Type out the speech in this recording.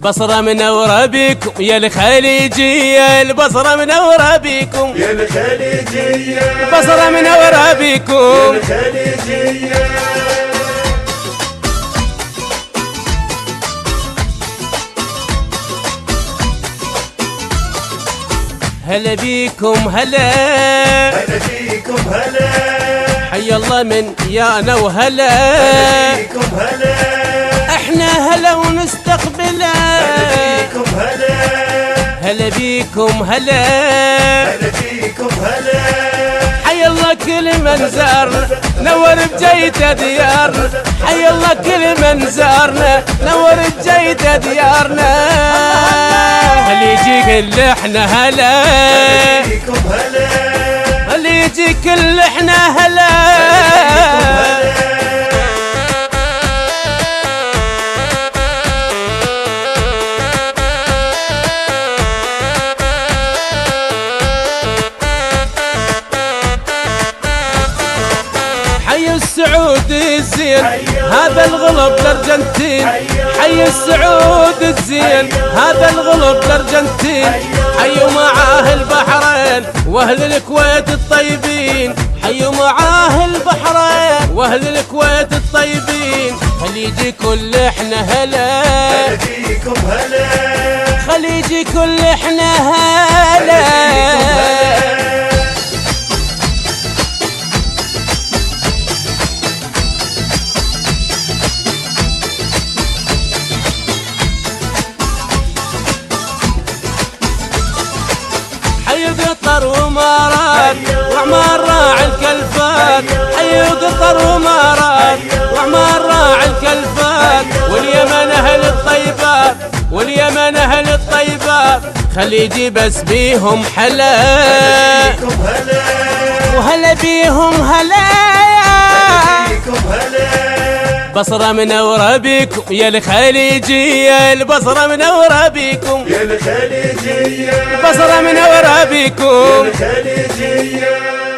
بصرة منورة بيكم يا الخليجية، البصرة منورة بيكم يا الخليجية، البصرة منورة بيكم يا الخليجية. هلا بيكم هلا، هلا فيكم هلا، حي الله من يانا وهلا، هلا فيكم هلا، احنا هلا ونستقبله، هلا فيكم هلا، هلا بيكم هلا، هلا فيكم هلا. حي الله كل من زارنا نور بجيته ديارنا، حي الله كل من زارنا نور بجيته ديارنا، اللي يجي كل احنا هلا، هلا فيكم هلا، اللي يجي كل احنا هلا. حي السعود الزين هذا الغلب الارجنتين، حي السعود الزين هذا الغلب الارجنتين، حيوا معاه البحرين واهل الكويت الطيبين، حيوا معاه البحرين واهل الكويت الطيبين، خليجي كل احنا هلا، هلا فيكم هلا، خليجي كل احنا هلا. حي قطر وامارات وعمار راعي الكلفات، حي قطر وامارات وعمار راعي الكلفات، واليمن اهل الطيبات، واليمن اهل الطيبات، خليجي بس بيهم حلا، فيكم هلا، وهلا بيهم هلا. فيكم هلا، بصرة منورة بيكم يا الخليجية، البصرة منورة بيكم يا الخليجية، البصرة منورة بيكم. الخليجية.